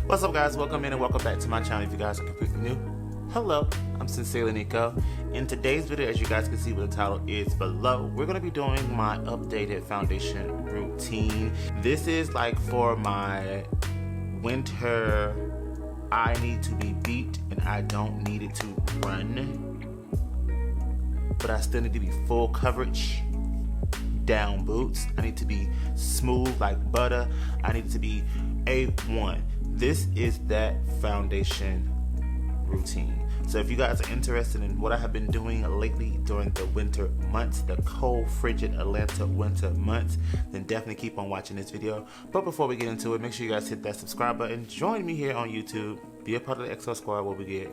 What's up, guys? Welcome in and welcome back to my channel. If you guys are completely new, hello, I'm sincerely Niko. In today's video, as you guys can see what the title is below, we're going to be doing my updated foundation routine. This is like for my winter, I need to be beat and I don't need it to run, but I still need to be full coverage, down boots. I need to be smooth like butter. I need it to be A1. This is that foundation routine. So if you guys are interested in what I have been doing lately during the winter months, the cold, frigid Atlanta winter months, then definitely keep on watching this video. But before we get into it, make sure you guys hit that subscribe button. Join me here on YouTube. Be a part of the XO Squad where we get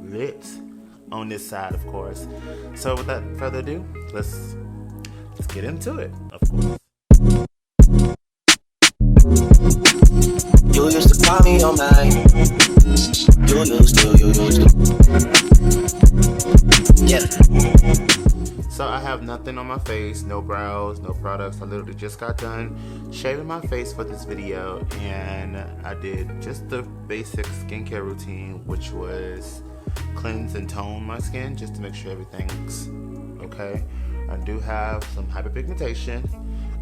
lit on this side, of course. So without further ado, let's get into it, of course. You used to call me on mine. You used to. Yeah. So I have nothing on my face, no brows, no products. I literally just got done shaving my face for this video, and I did just the basic skincare routine, which was cleanse and tone my skin just to make sure everything's okay. I do have some hyperpigmentation.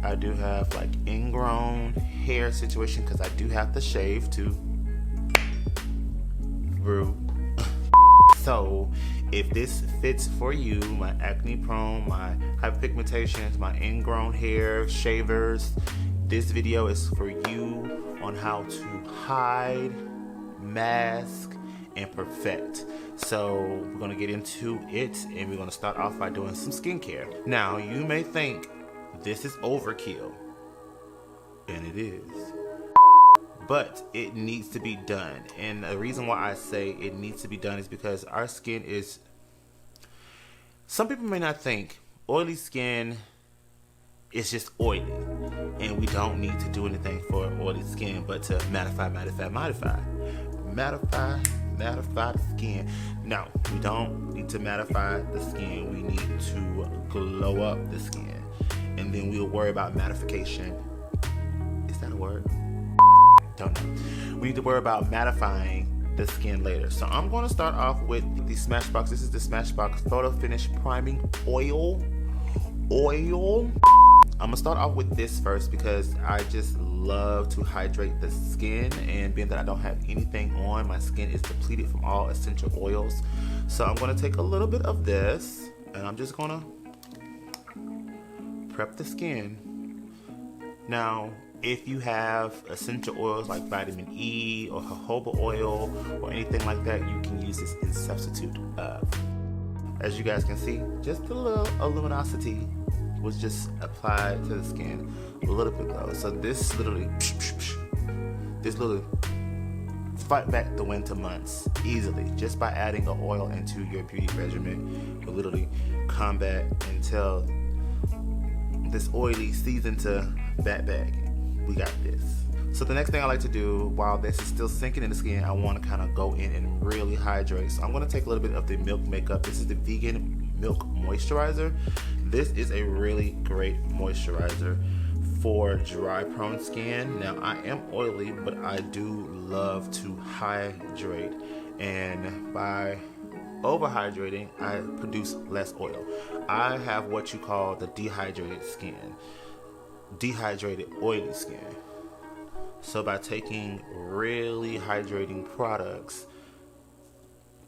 I do have like ingrown hair situation because I do have to shave too. Rude. So if this fits for you, my acne prone, my hyperpigmentations, my ingrown hair, shavers, this video is for you on how to hide, mask, and perfect. So we're gonna get into it, and we're gonna start off by doing some skincare. Now you may think this is overkill, and it is, but it needs to be done. And the reason why I say it needs to be done is because our skin is, some people may not think oily skin is just oily and we don't need to do anything for oily skin but to mattify the skin. No, we don't need to mattify the skin. We need to glow up the skin, and then we'll worry about mattification. Is that a word? Don't know. We need to worry about mattifying the skin later. So I'm going to start off with the Smashbox. This is the Smashbox Photo Finish Priming Oil. I'm gonna start off with this first because I just love to hydrate the skin, and being that I don't have anything on, my skin is depleted from all essential oils. So I'm gonna take a little bit of this and I'm just gonna prep the skin. Now, if you have essential oils like vitamin E or jojoba oil or anything like that, you can use this in substitute of. As you guys can see, just a little luminosity was just applied to the skin, a little bit though. So this literally fight back the winter months easily just by adding an oil into your beauty regimen. Will literally combat until this oily season to bat bag. We got this. So the next thing I like to do while this is still sinking in the skin, I want to kind of go in and really hydrate. So I'm going to take a little bit of the Milk Makeup. This is the vegan milk moisturizer. This is a really great moisturizer for dry prone skin. Now I am oily, but I do love to hydrate, and by overhydrating I produce less oil. I have what you call the dehydrated skin, dehydrated oily skin. So by taking really hydrating products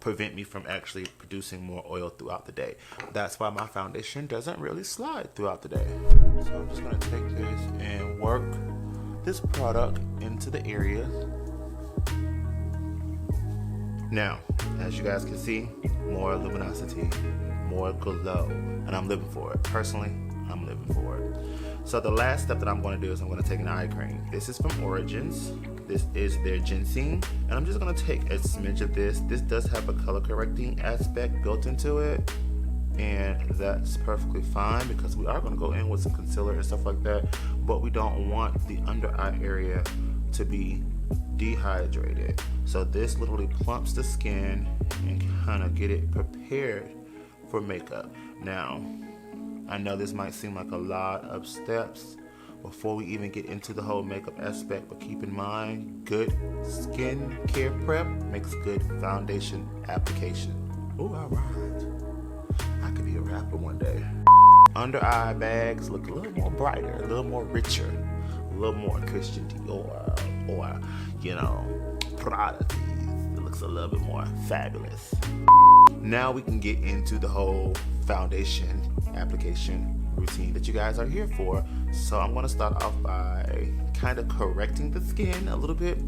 prevent me from actually producing more oil throughout the day. That's why my foundation doesn't really slide throughout the day. So I'm just gonna take this and work this product into the area. Now, as you guys can see, more luminosity, more glow, and I'm living for it. Personally, I'm living for it. So the last step that I'm going to do is I'm going to take an eye cream. This is from Origins. This is their ginseng, and I'm just going to take a smidge of this. This does have a color correcting aspect built into it, and that's perfectly fine because we are going to go in with some concealer and stuff like that, but we don't want the under eye area to be dehydrated. So this literally plumps the skin and kind of get it prepared for makeup. Now, I know this might seem like a lot of steps, before we even get into the whole makeup aspect. But keep in mind, good skin care prep makes good foundation application. Ooh, I rhymed. I could be a rapper one day. Under eye bags look a little more brighter, a little more richer, a little more Christian Dior or, you know, Prada. It looks a little bit more fabulous. Now we can get into the whole foundation application routine that you guys are here for. So I'm going to start off by kind of correcting the skin a little bit,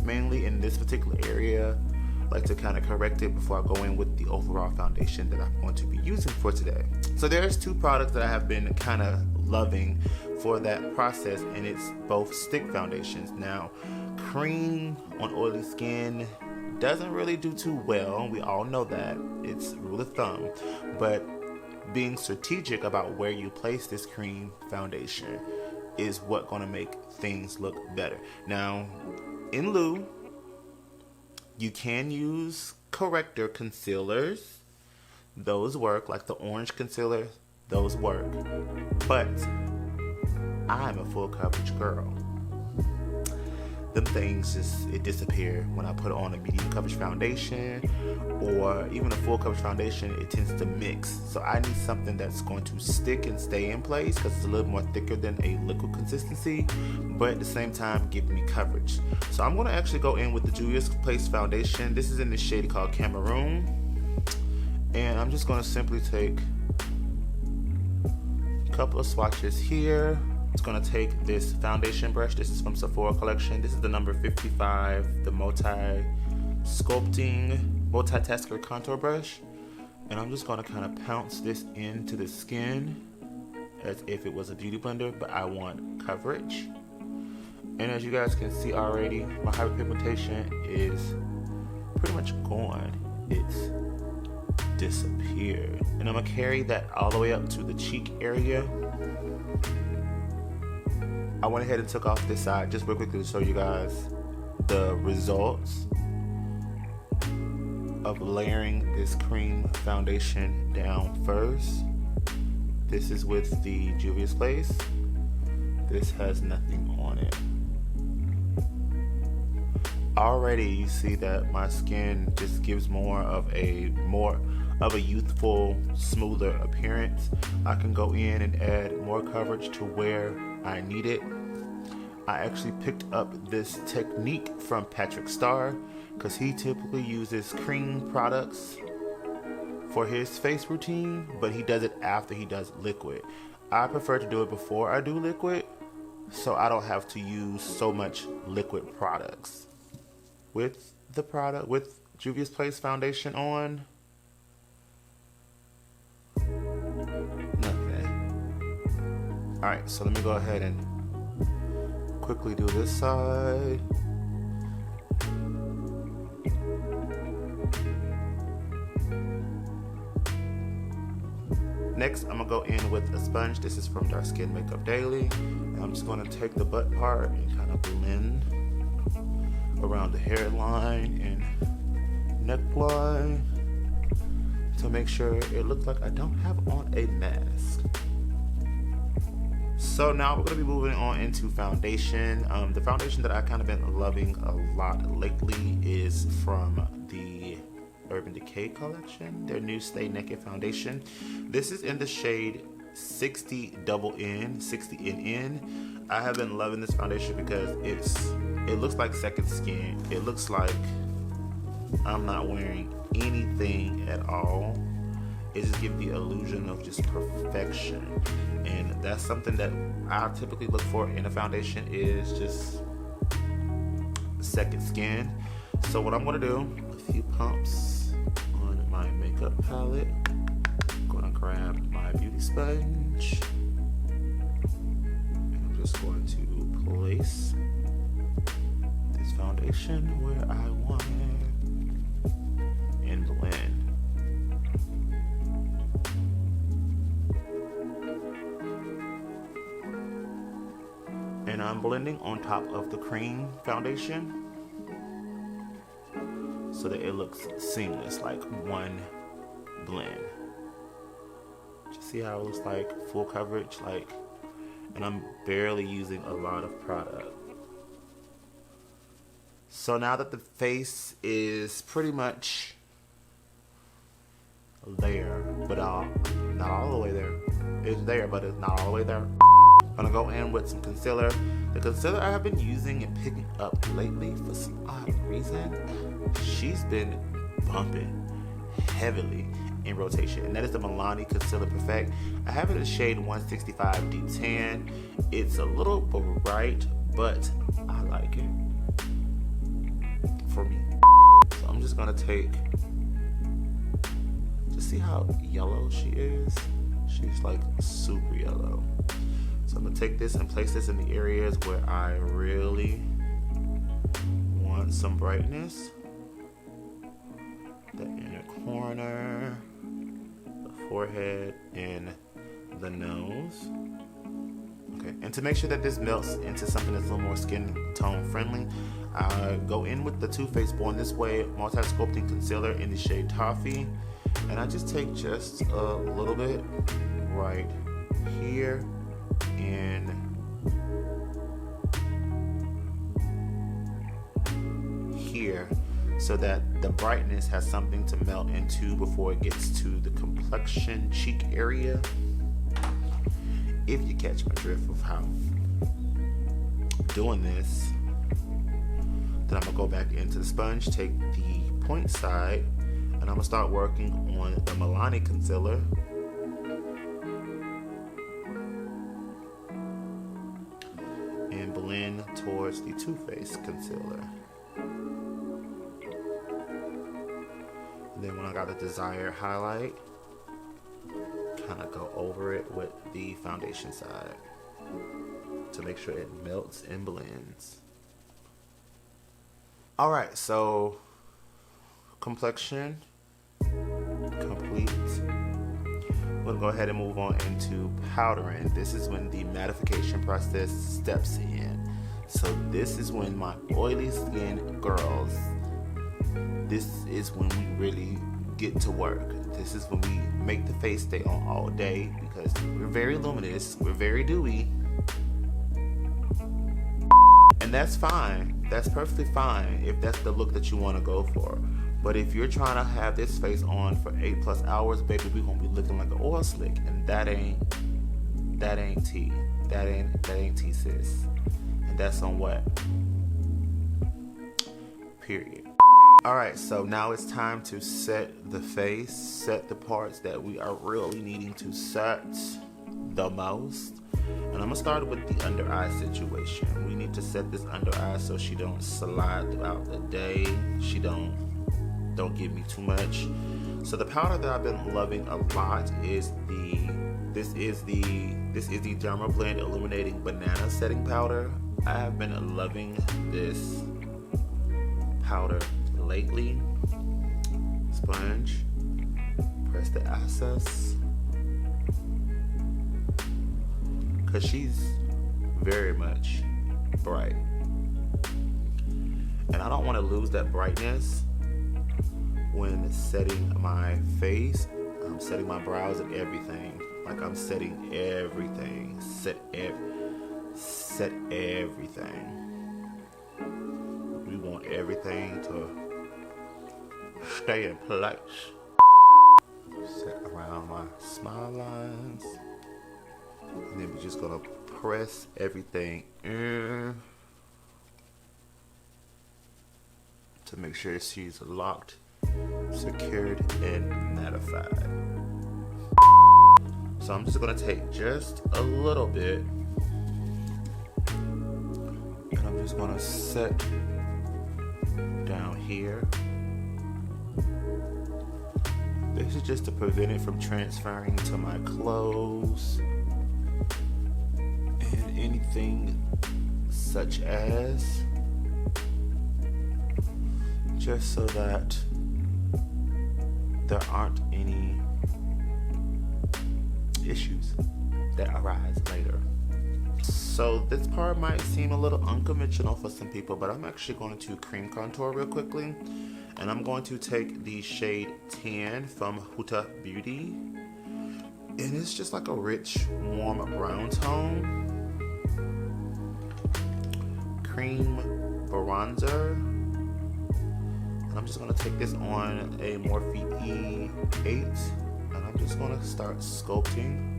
mainly in this particular area. I like to kind of correct it before I go in with the overall foundation that I'm going to be using for today. So there's two products that I have been kind of loving for that process, and it's both stick foundations. Now, cream on oily skin doesn't really do too well. We all know that. It's rule of thumb. But being strategic about where you place this cream foundation is what's going to make things look better. Now, in lieu, you can use corrector concealers. Those work, like the orange concealer, those work. But I'm a full coverage girl. Them things it disappear when I put on a medium coverage foundation, or even a full coverage foundation, it tends to mix. So I need something that's going to stick and stay in place because it's a little more thicker than a liquid consistency, but at the same time give me coverage. So I'm going to actually go in with the Juvia's Place foundation. This is in the shade called Cameroon, and I'm just going to simply take a couple of swatches here. It's going to take this foundation brush. This is from Sephora collection. This is the number 55, the multitasker contour brush. And I'm just going to kind of pounce this into the skin as if it was a beauty blender, but I want coverage. And as you guys can see already, my hyperpigmentation is pretty much gone. It's disappeared. And I'm going to carry that all the way up to the cheek area. I went ahead and took off this side just real quickly to show you guys the results of layering this cream foundation down first. This is with the Juvia's Place. This has nothing on it. Already you see that my skin just gives more of a youthful, smoother appearance. I can go in and add more coverage to where I need it. I actually picked up this technique from Patrick Starr because he typically uses cream products for his face routine, but he does it after he does liquid. I prefer to do it before I do liquid so I don't have to use so much liquid products. With Juvia's Place foundation on, alright, so let me go ahead and quickly do this side. Next, I'm gonna go in with a sponge. This is from Dark Skin Makeup Daily. And I'm just gonna take the butt part and kind of blend around the hairline and neckline to make sure it looks like I don't have on a mask. So now we're going to be moving on into foundation. The foundation that I kind of been loving a lot lately is from the Urban Decay collection, their new Stay Naked foundation. This is in the shade 60 double N, 60 NN. I have been loving this foundation because it looks like second skin. It looks like I'm not wearing anything at all. It just gives the illusion of just perfection, and that's something that I typically look for in a foundation is just second skin. So what I'm going to do, a few pumps on my makeup palette. I'm going to grab my beauty sponge and I'm just going to place this foundation where I want it and blend. And I'm blending on top of the cream foundation so that it looks seamless, like one blend. Just see how it looks like full coverage, like and I'm barely using a lot of product. So now that the face is pretty much there, but not all the way there. It's there, but it's not all the way there. I'm gonna go in with some concealer. The concealer I have been using and picking up lately, for some odd reason, she's been bumping heavily in rotation, and that is the Milani Concealer Perfect. I have it in the shade 165 D10. It's a little bright, but I like it for me. So I'm just gonna take, just see how yellow she is. She's like super yellow. So I'm gonna take this and place this in the areas where I really want some brightness. The inner corner, the forehead, and the nose. Okay, and to make sure that this melts into something that's a little more skin tone friendly, I go in with the Too Faced Born This Way Multi-Sculpting Concealer in the shade Toffee. And I just take just a little bit right here and here, so that the brightness has something to melt into before it gets to the complexion cheek area. If you catch my drift of how I'm doing this, then I'm gonna go back into the sponge, take the point side, and I'm gonna start working on the Milani concealer. And blend towards the Too Faced concealer. And then when I got the desired highlight, kind of go over it with the foundation side to make sure it melts and blends. All right, so complexion complete. We'll go ahead and move on into powdering. This is when the mattification process steps in. So this is when my oily skin girls, this is when we really get to work. This is when we make the face stay on all day, because we're very luminous, we're very dewy, and that's fine. That's perfectly fine if that's the look that you want to go for. But if you're trying to have this face on for 8+ hours, baby, we're gonna be looking like an oil slick, and that ain't tea. That ain't tea, sis. And that's on what? Period. All right, so now it's time to set the face, set the parts that we are really needing to set the most. And I'm gonna start with the under eye situation. We need to set this under eye so she don't slide throughout the day. She don't give me too much. So the powder that I've been loving a lot is this is the Derma Blend Illuminating Banana Setting Powder. I have been loving this powder lately. Sponge, press the access, because she's very much bright, and I don't want to lose that brightness when setting my face. I'm setting my brows and everything. Like, I'm setting everything. Set everything. We want everything to stay in place. Set around my smile lines. And then we're just gonna press everything in to make sure she's locked, secured, and mattified. So I'm just gonna take just a little bit, and I'm just gonna set down here. This is just to prevent it from transferring to my clothes and anything such as, just so that there aren't any issues that arise later. So this part might seem a little unconventional for some people, but I'm actually going to cream contour real quickly. And I'm going to take the shade Tan from Huda Beauty. And it's just like a rich, warm brown tone. cream bronzer. And I'm just going to take this on a Morphe E8. And I'm just going to start sculpting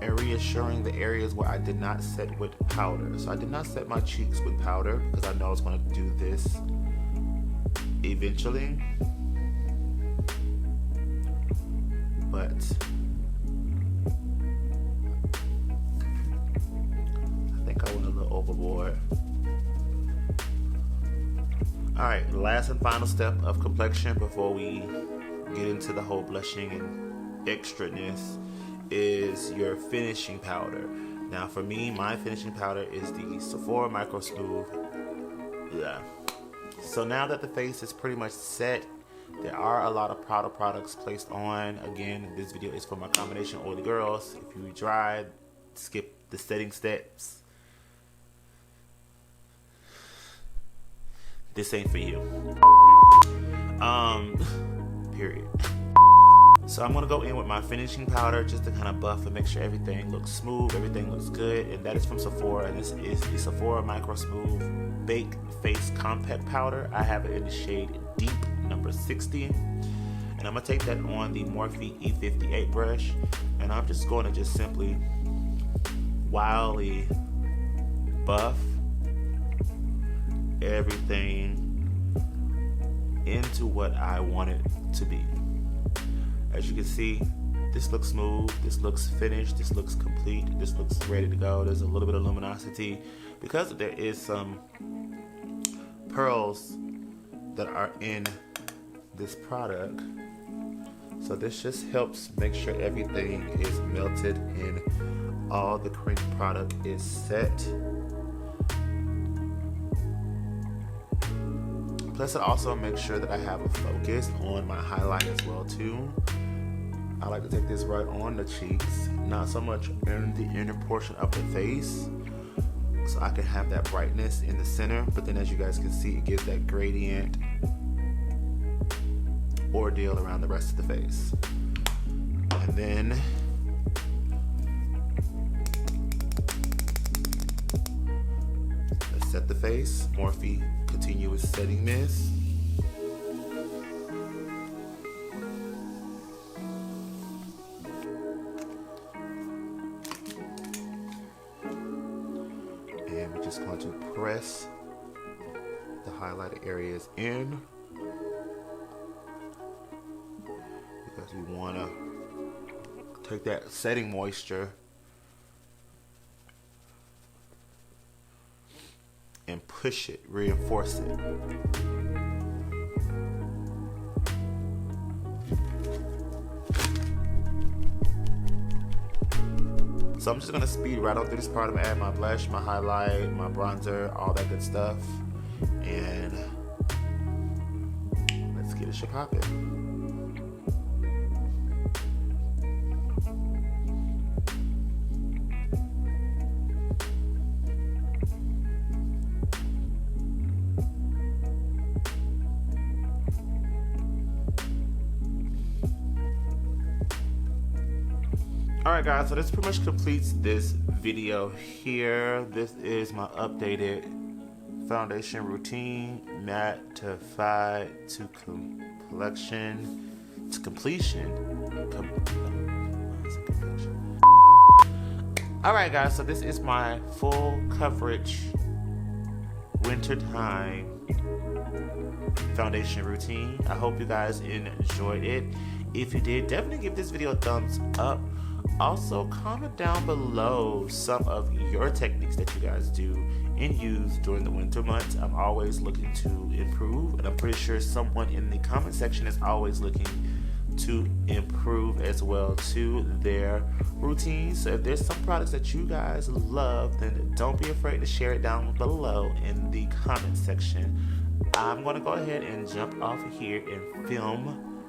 and reassuring the areas where I did not set with powder. So I did not set my cheeks with powder because I know I was going to do this eventually. But I think I went a little overboard. Alright, last and final step of complexion before we get into the whole blushing and extraness is your finishing powder. Now for me, my finishing powder is the Sephora Micro Smooth. Yeah. So now that the face is pretty much set, there are a lot of powder products placed on. Again, this video is for my combination oily girls. If you dry, skip the setting steps. This ain't for you. Period. So I'm gonna go in with my finishing powder just to kind of buff and make sure everything looks smooth, everything looks good, and that is from Sephora, and this is the Sephora Micro Smooth Bake Face Compact Powder. I have it in the shade Deep number 60, and I'm gonna take that on the Morphe E58 brush, and I'm just going to just simply wildly buff everything into what I want it to be. As you can see, this looks smooth, this looks finished, this looks complete, this looks ready to go. There's a little bit of luminosity because there is some pearls that are in this product. So this just helps make sure everything is melted and all the cream product is set. Plus it also makes sure that I have a focus on my highlight as well too. I like to take this right on the cheeks, not so much in the inner portion of the face, so I can have that brightness in the center, but then as you guys can see, it gives that gradient ordeal around the rest of the face. And then let's set the face. Morphe Continuous Setting Mist. And we're just going to press the highlighted areas in because we want to take that setting moisture and push it, reinforce it. So I'm just gonna speed right on through this part. I'm gonna add my blush, my highlight, my bronzer, all that good stuff. And let's get it shit poppin'. Alright guys, so this pretty much completes this video here. This is my updated foundation routine, mattified to complexion, to completion. Alright guys, so this is my full coverage wintertime foundation routine. I hope you guys enjoyed it. If you did, definitely give this video a thumbs up. Also, comment down below some of your techniques that you guys do and use during the winter months. I'm always looking to improve, and I'm pretty sure someone in the comment section is always looking to improve as well to their routines. So if there's some products that you guys love, then don't be afraid to share it down below in the comment section. I'm going to go ahead and jump off of here and film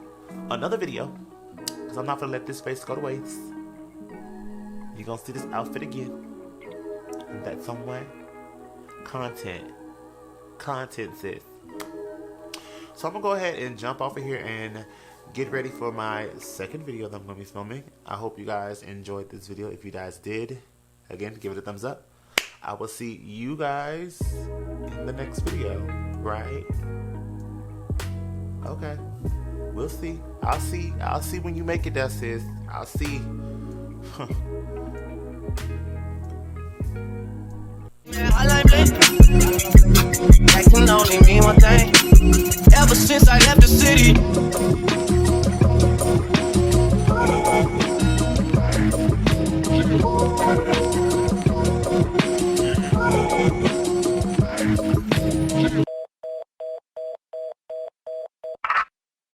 another video because I'm not going to let this face go to waste. You're gonna see this outfit again. And that's some way. Content sis. So I'm gonna go ahead and jump off of here and get ready for my second video that I'm gonna be filming. I hope you guys enjoyed this video. If you guys did, again, give it a thumbs up. I will see you guys in the next video, right? Okay. We'll see. I'll see when you make it there, sis. I'll see. I like Linktr. That can only mean one thing. Ever since I left the city,